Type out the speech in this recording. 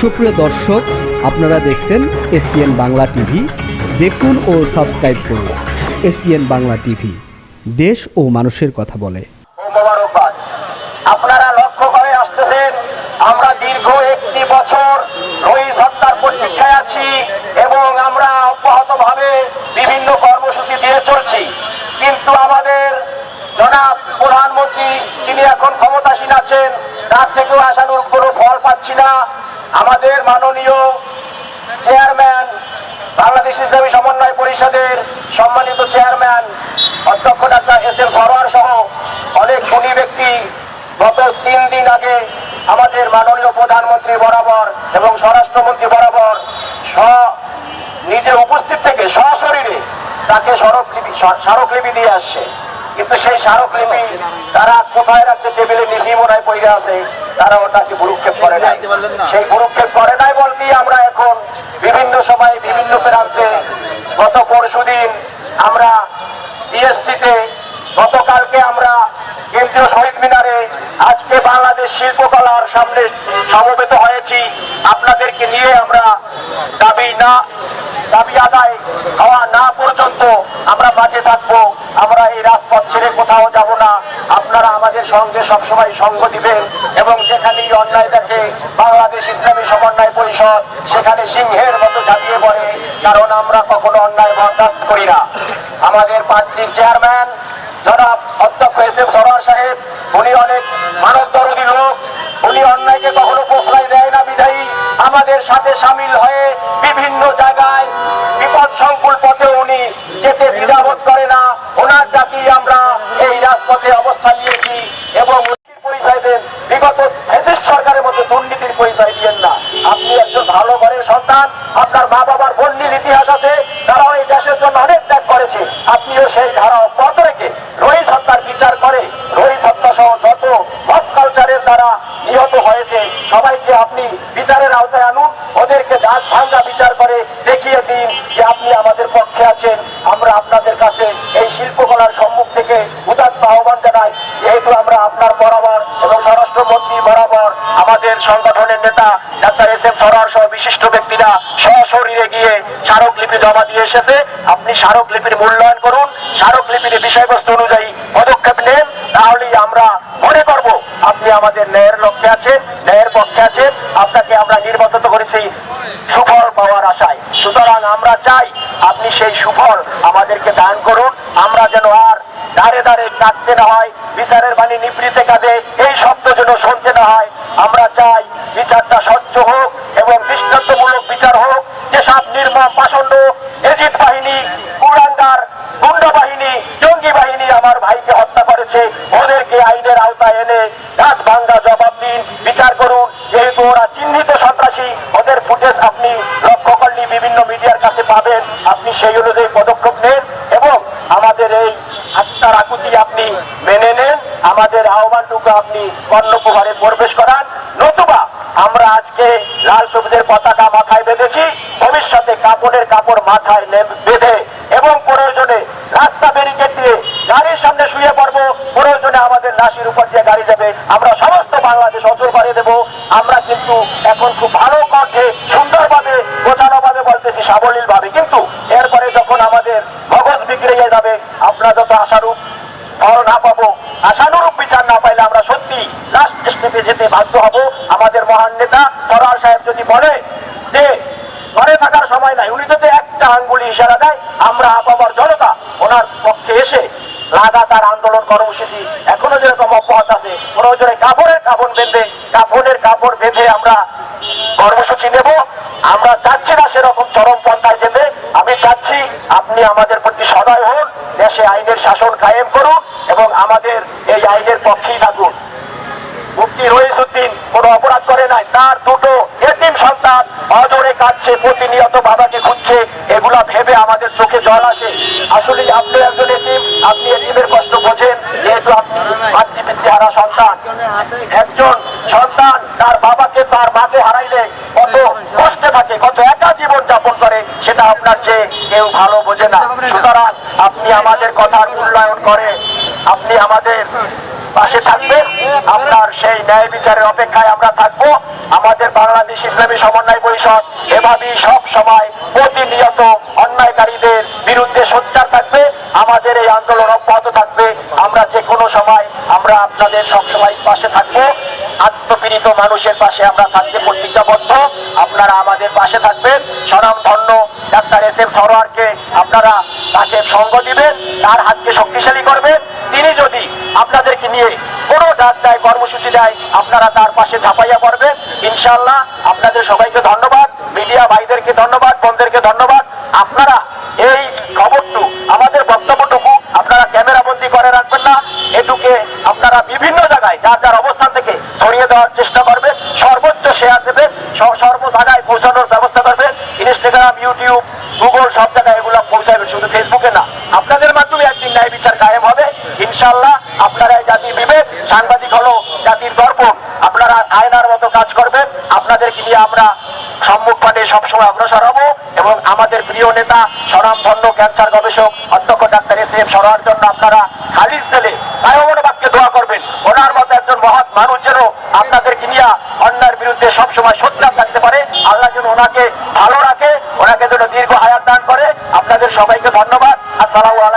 সুপ্রিয় দর্শক, আপনারা দেখছেন এসপিএন বাংলা টিভি। দেখুন ও সাবস্ক্রাইব করুন এসপিএন বাংলা টিভি, দেশ ও মানুষের কথা বলে। আপনারা লক্ষ্য করে আসতেছেন, আমরা দীর্ঘ 1 বছর রইস হত্যার প্রতীক্ষায় আছি এবং আমরা অব্যাহতভাবে বিভিন্ন কর্মসূচি দিয়ে চলছি। কিন্তু আমাদের জনাব প্রধানমন্ত্রী, যিনি এখন ক্ষমতাসীন আছেন, তার থেকেও আশানুরূপ কোনো ফল পাচ্ছি না। আমাদের মাননীয় চেয়ারম্যান, বাংলাদেশ ইসলামী সমন্বয় পরিষদের সম্মানিত চেয়ারম্যান অধ্যক্ষ ডাক্তার এস.এম. সরোয়ার সহ অনেক গুণী ব্যক্তি গত 3 দিন আগে আমাদের মাননীয় প্রধানমন্ত্রী বরাবর এবং স্বরাষ্ট্রমন্ত্রী বরাবর নিজে উপস্থিত থেকে সশরীরে তাকে স্মারকলিপি দিয়ে আসছে। কিন্তু সেই স্মারকলিপি তারা কোথায় রাখছে? টেবিলের নিচেই মনে হয় পড়ে আছে। তারা ওটাকে ভ্রুক্ষেপ করে নাই। সেই ভ্রুক্ষেপ করে নাই বলতেই আমরা এখন বিভিন্ন সময় বিভিন্ন প্রান্তে, গত পরশুদিন আমরা পিএসসিতে, গতকালকে আমরা কেন্দ্রীয় শহীদ মিনারে, আজকে বাংলাদেশ শিল্পকলার সামনে সমবেত হয়েছি। আপনাদেরকে নিয়ে আমরা দাবি আদায় হওয়া না পর্যন্ত আমরা মাঠে থাকবো। আমরা এই রাজপথ ছেড়ে কোথাও যাব না। আপনারা আমাদের সঙ্গে সবসময় সঙ্গ দিবেন এবং যেখানেই অন্যায় দেখে বাংলাদেশ ইসলামী সমন্বয় পরিষদ সেখানে সিংহের মতো ঝাঁপিয়ে পড়ে, কারণ আমরা কখনো অন্যায় বরদাস্ত করি না। আমাদের পার্টির চেয়ারম্যান জনাব অধ্যক্ষ এস.এম. সরোয়ার সাহেব, উনি অনেক মানব দরদী লোক। উনি অন্যায়কে কখনো প্রশ্রয় দেয় না বিধায়ী আমাদের সাথে সামিল হয়ে বিভিন্ন জায়গায় বিপদ সংকুল পথে উনি যেতে দ্বিধাবোধ করে না। ওনার ডাকি আমরা এই রাজপথে অবস্থান নিয়েছি এবং পরিচয় দেন। বিগত ফ্যাসিস্ট সরকারের মধ্যে দুর্নীতির পরিচয় দিয়েন না। আপনি একজন ভালো ঘরের সন্তান, আপনার মা বাবার বর্ণিল ইতিহাস আছে, তারাও এই দেশের জন্য অনেক ত্যাগ করেছে। আপনিও সেই ধারা অব্যাহত রেখে রইস হত্যার বিচার করে, রইস হত্যা সহ যত মব কালচারের দ্বারা নিহত হয়েছে সবাইকে আপনি বিচারের আওতায় আনুন। ওদেরকে দাঁত ভাঙ্গা বিচার করে দেখিয়ে দিন যে আপনি আমাদের পক্ষে আছেন। আমরা আপনাদের কাছে এই শিল্পকলার সম্মুখ থেকে উদাত্ত আহ্বান জানাই। যেহেতু আমরা আপনার বরাবর এবং স্বরাষ্ট্রমন্ত্রী বরাবর আমাদের সংগঠনের নেতা ডাক্তার এস.এম. সরোয়ার সহ বিশিষ্ট ব্যক্তিরা সশরীরে গিয়ে স্মারকলিপি জমা দিয়ে এসেছে, আপনি স্মারকলিপির মূল্যায়ন করুন, স্মারকলিপির বিষয়বস্তু অনুযায়ী পদক্ষেপ নেন। তাহলেই আমরা মনে করব আপনি আমাদের ন্যায়ের লক্ষ্যে আছেন, ন্যায়ের পক্ষে আছেন। আপনাকে আমরা নির্বাচিত করেছি সুফল পাওয়ার আশায়। সুতরাং আমরা চাই আপনি সেই সুফল আমাদেরকে দান করুন। আমরা যেন আর দাঁড়ে দাঁড়ে কাঁদতে না হয়, বিচারের বাণী নিবৃতে কাঁদে এই শব্দ যেন শুনতে না হয়। আমরা চাই বিচারটা স্বচ্ছ হোক এবং দৃষ্টান্তমূলক বিচার হোক। যেসব নির্মম পাষণ্ড এজিদ বাহিনী, কুলাঙ্গার গুন্ডা বাহিনী, জঙ্গি বাহিনী আমার ভাইকে হত্যা করেছে, ওদেরকে আইনের আওতায় এনে দাঁত ভাঙ্গা জবাব দিন, বিচার করুন। যেহেতু ওরা চিহ্নিত সন্ত্রাসী, ওদের ফুটেজ আপনি লক্ষ্য করলে বিভিন্ন মিডিয়ার কাছে পাবেন। আপনি সেই অনুযায়ী পদক্ষেপ নেন এবং আমাদের এই আত্মার আকুতি আপনি মেনে নেন। আমাদের আহ্বানটুকু আপনি কর্ণকুমারে প্রবেশ করান। নতুবা আমরা আজকে লাল সবুজের পতাকা মাথায় বেঁধেছি, ভবিষ্যতে কাপড়ের কাপড় মাথায় বেঁধে এবং প্রয়োজনে রাস্তা ব্যারিকেড দিয়ে গাড়ির সামনে শুয়ে পড়বো। প্রয়োজনে আমাদের লাশের উপর দিয়ে গাড়ি যাবে, আমরা সমস্ত বাংলাদেশ অচল করে দেব। আমরা কিন্তু এখন খুব ভালো কণ্ঠে, সুন্দরভাবে, গোছানোভাবে বলতেছি, সাবলীল ভাবে। কিন্তু এরপরে যখন আমাদের মগজ বিগড়ে যাবে, আমরা যত আশারূপ ফল না পাবো, আশানুরূপ বিচার না পাইলে আমরা সত্যি লাস্ট স্টেপে যেতে বাধ্য হব। আমাদের মহান নেতা সরোয়ার সাহেব যদি বলে যে ঘরে থাকার সময় নাই, উনি যদি একটা আঙ্গুলি ইশারা দেয়, আমরা আপামর জনতা ওনার পক্ষে এসে লাগাতার আন্দোলন কর্মসূচি এখনো যেরকম অব্যাহত আছে, প্রয়োজনে কাপড়ের কাপড় বেঁধে আমরা কর্মসূচি নেব। আমরা চাচ্ছি না সেরকম চরম পন্থায় যেতে। আমি চাচ্ছি আপনি আমাদের প্রতি সদয় হন, দেশে আইনের শাসন কায়েম করুন এবং আমাদের এই আইনের পক্ষেই থাকুন। মুফতি রইসউদ্দিন কোনো অপরাধ করে নাই, তার দুটো এতিম সন্তান অজরে কাঁদছে, প্রতিনিয়ত বাবাকে খুঁজছে। এগুলা ভেবে আমাদের চোখে জল আসে। আসলে আপনি একজন এতিম, আপনি এতিমের কষ্ট বোঝেন, যেহেতু আপনি মাতৃপিতৃহারা সন্তান। একজন সন্তান তার বাবাকে, তার মাকে হারাইলে কত কষ্টে থাকে, কত একা জীবন যাপন করে সেটা আপনার চেয়ে কেউ ভালো বোঝে না। সুতরাং আপনি আমাদের কথার মূল্যায়ন করে আপনি আমাদের পাশে থাকবেন। আপনার সেই ন্যায় বিচারের অপেক্ষায় আমরা থাকবো। আমাদের বাংলাদেশ ইসলামী সমন্বয় পরিষদ এভাবেই সব সময় প্রতিনিয়ত অন্যায়কারীদের বিরুদ্ধে সোচ্চার থাকবে। আমাদের এই আন্দোলন অব্যাহত থাকবে। আমরা যে কোনো সময় আমরা আপনাদের সবসময় পাশে থাকবো। আত্মপীড়িত মানুষের পাশে আমরা থাকতে প্রতিজ্ঞাবদ্ধ। আপনারা আমাদের পাশে থাকবেন। স্বনামধন্য ডাক্তার এস.এম. সরোয়ারকে আপনারা তাকে সঙ্গ দিবেন, তার হাতকে শক্তিশালী করবেন। তিনি যদি আপনাদেরকে নিয়ে কোনো ডাক দেয়, কর্মসূচি দেয়, আপনারা তার পাশে ঝাঁপাইয়া পড়বেন ইনশাআল্লাহ। আপনাদের সবাইকে ধন্যবাদ, মিডিয়া ভাইদেরকে ধন্যবাদ, বোনদেরকে ধন্যবাদ। আপনারা এই খবরটুকু, আমাদের বক্তব্যটুকু আপনারা ক্যামেরা বন্দি করে রাখবেন না, এটুকে আপনারা বিভিন্ন জায়গায় যার যার অবস্থান থেকে ছড়িয়ে দেওয়ার চেষ্টা করবেন, সর্বোচ্চ শেয়ার দেবেন, সর্ব জায়গায় পৌঁছানোর ব্যবস্থা করবেন। ইনস্টাগ্রাম, ইউটিউব, গুগল সব জায়গায় এগুলো পৌঁছাবেন, শুধু ফেসবুকে না। আপনাদের মাধ্যমে একদিন ন্যায় বিচার কায়েম হবে ইনশাআল্লাহ। আপনারা জাতির বিবেক, সাংবাদিক হলো জাতির দর্পণ। আপনারা আয়নার মতো কাজ করবেন। আপনাদেরকে নিয়ে আমরা সম্মুখপানে সবসময় অগ্রসর হব এবং আমাদের প্রিয় নেতা স্বনামধন্য ক্যান্সার গবেষক অধ্যক্ষ ডাক্তার এস.এম. সরোয়ার জন্য আপনারা খালিজ দিলে কায়মন বাক্যে দোয়া করবেন। ওনার মতো একজন মহৎ মানুষ যেন আপনাদেরকে নিয়ে অন্যায়ের বিরুদ্ধে সবসময় সোচ্চার থাকতে পারে। আল্লাহ যেন ওনাকে ভালো রাখে, ওনাকে যেন দীর্ঘ হায়াত দান করে। আপনাদের সবাইকে ধন্যবাদ। আসসালামু আলাইকুম।